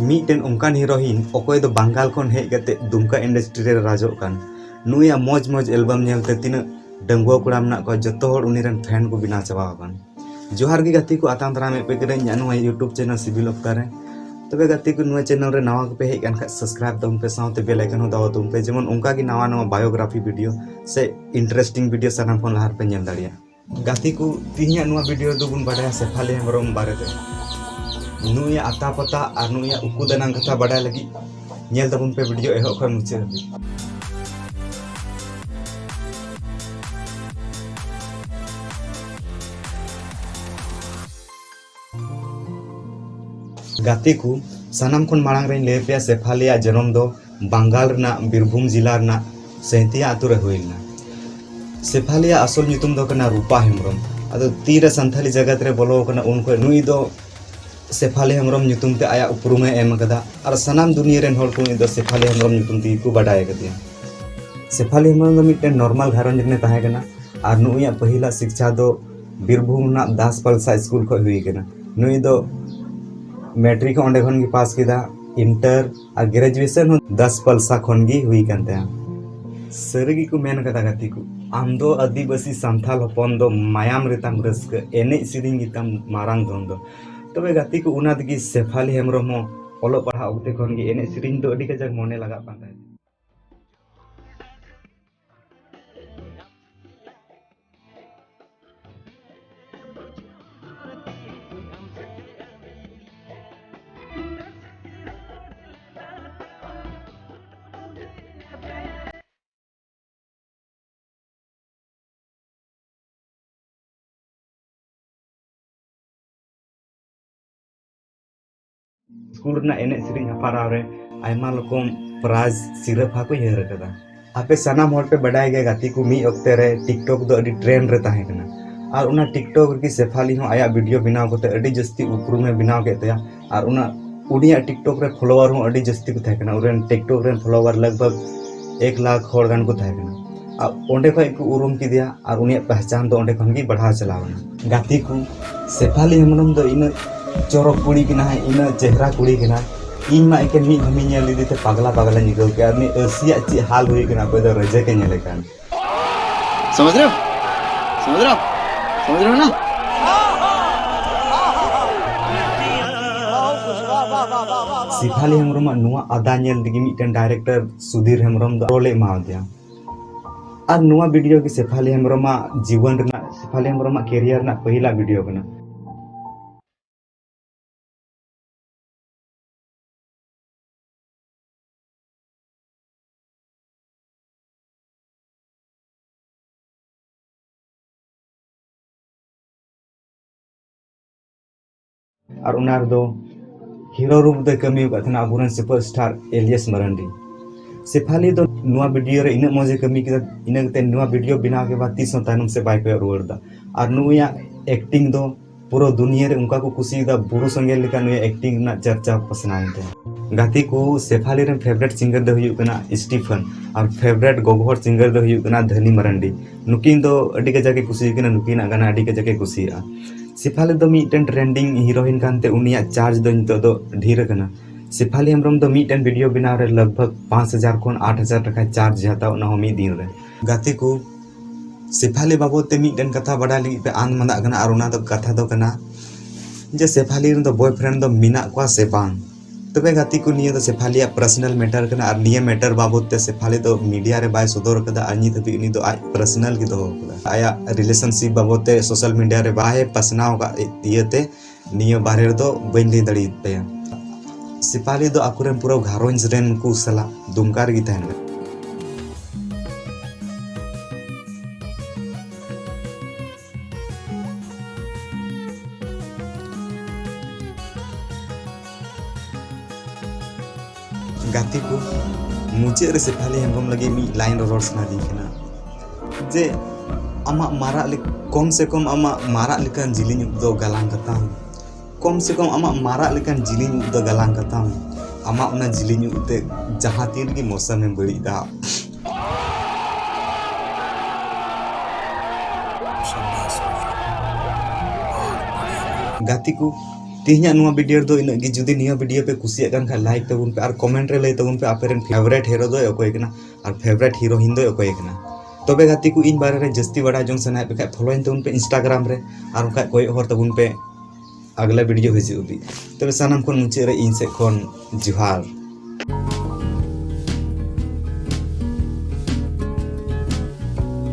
मीटेन उनकान heroine अकोय दो बंगाल खन hedge कते दुमका इंडस्ट्री रे राजोग कान नुया मौज मौज एल्बम नेलते तीन डंगुआ कुड़ा मना को जतो हर उनीरन फैन को बिना चाबा कान जोहार गी गाती को आताम तरा में पे करे नुआ यूट्यूब चैनल सिविल अक्तारे तबे गाती को नुआ चैनल रे नवा को पे हेज कान सब्सक्राइब दम पे साउते बेल आइकन हो दाओ तुम पे जेमन उनका गी नवा नवा बायोग्राफी वीडियो से इंटरेस्टिंग वीडियो सानाम खन लहार पे नेल दाड़िया गाती को तिहिया नुआ वीडियो दो बुन बाडा सेफाली हेमब्रम बारे ते नुया आता पता और नुया उकू दनांग कथा बड़ा लगी नेल तबुन पे वीडियो एहो खन मुचे गाते को सनाम खन मांग रे ले पे सेफालिया जन्म दो बंगाल रना बीरभूम जिला रना सैंतिया आतु रे होइना सेफालिया असल ᱧᱩᱛᱩᱢ दो कना रूपा हेमब्रम अदो तीर संथाली जगत रे बोलो कना उनको नुई दो सेफाली हेमब्रम ᱧᱩᱛᱩᱢ ते आया उपरुमे एम कदा और सनाम दुनिया रेन हर को दो सेफाली हेमब्रम ᱧᱩᱛᱩᱢ ती को बडाय कदिया सेफाली हेमब्रम दो मिटे नॉर्मल घरंज ने ताहे कना और नुया पहिला शिक्षा दो बीरभूम ना दासपलसा स्कूल को हुई कना नुई दो मैट्रिक ओंडे खन गी पास किदा इंटर और ग्रेजुएशन 10 पलसा खन गी हुई कनते सरगी को मेन कदा गति को आम दो आदिवासी सांथाल हपन दो मायाम रेताम रस्क एने सिरिंग गिताम मारांग धन दो तबे गाती को उना दगी सेफाली हेमब्रम ओलो पढ़ा उते खन गी एने सिरिंग दो अडी कजक मोने लगा पाता है स्कूल ना एने सिरिंग हपारा रे आयमा लोकम प्राइज सिरप हाको हेर कदा आपे सनाम हर पे बडाय गे गाती को मी ओक्ते रे टिकटॉक दो अडी ट्रेंड रे ताहे कना और उना टिकटॉक की सेफाली हो आया वीडियो बनाव कोते अडी जस्ती उपरू में बनाव के तया और उना उडिया टिकटॉक रे फॉलोवर हो अडी जस्ती को थाहे कना उरेन टिकटॉक रे फॉलोवर लगभग 1 लाख होर गान को थाहे कना और ओंडे खय को उरुम की दिया और उनिया पहचान दो ओंडे खन गी बढ़ा चलावना गाती को सेफाली हेमब्रम दो इन चोरक कुड़ी किना है इन चेहरा कुड़ी किना इन मा के मी हमी नेल दी ते पगला पगला निकल के आदमी एसिया ची हाल हुई किना कोई दो रजे के नेले कान समझ रहे हो समझ रहे हो समझ रहे हो ना सेफाली हेमब्रम नुआ आदा नेल दिगी मिटन डायरेक्टर सुधीर हेमब्रम दो रोले मा दिया और नुआ वीडियो की सेफाली हेमब्रम जीवन रना सेफाली हेमब्रम कैरियर ना पहला वीडियो कना और उनार दो हीरो रूप दे कमी कथना अबुरन सुपरस्टार एलियस मरंडी सेफाली दो नुआ वीडियो रे इन मजे कमी किदा इन कते नुआ वीडियो बिना के बाद 30 तानम से बाइक पे रोड दा और नुया एक्टिंग दो पूरा दुनिया रे उनका को खुशी दा बुरु संगे लेका नुया एक्टिंग ना चर्चा पसनाइन ते गाती को सेफाली रे फेवरेट सिंगर दो हुयु कना स्टीफन और फेवरेट गोगोहर सिंगर दो हुयु कना धनी मरंडी नुकिन दो अडी के जाके खुशी कना नुकिन गाना अडी के जाके खुशी आ सेफाली दो मिटन ट्रेंडिंग हीरोइन कानते उनिया चार्ज दो नितो दो ढीर कना सेफाली हेमब्रम दो मिटन वीडियो बिना रे लगभग 5000 खन 8000 टका चार्ज हाता उना हो मी दिन रे गाते को सेफाली बाबोते मिटन कथा बडा लगी पे आन मंदा कना और उना दो कथा दो कना जे सेफाली रे दो बॉयफ्रेंड दो मिना को से बांग तबे गाती को निया दो सेफालिया पर्सनल मैटर कना और निया मैटर बाबोते सेफाली दो मीडिया रे बाय सदर कदा अनि तबी उनी दो आज पर्सनल की दो कदा आया रिलेशनशिप बाबोते सोशल मीडिया रे बाय पसनाव का इयते निया बारे दो बइन ले दड़ी पे सेफाली दो आकुरेन पूरा घारोंज रेन को सला दुमकार गी तहन गाती को मुझे रे सेफाली हेमब्रम लगे मी लाइन रोड सना दी केना जे अमा मारा ले कम से कम अमा मारा लेकन जिलिन दो गलांग कता कम से कम अमा मारा लेकन जिलिन दो गलांग कता अमा उना जिलिन उते जहां तीन की मौसम में बड़ी दा गाती को तीन नुआ वीडियो दो इना जुदी निया वीडियो पे कुसिया कान खा लाइक तबुन पे और कमेंट रे लई तबुन पे आपेरन फेवरेट हीरो दो अकोय कना और फेवरेट हीरोइन दो अकोय कना तबे गाती को इन बारे रे जस्ती बड़ा जों सना पे फॉलो इन तबुन पे इंस्टाग्राम रे और उनका कोई और तबुन पे अगला वीडियो हिजुबी तबे सनम कोन मुचे रे इन से कोन जोहार।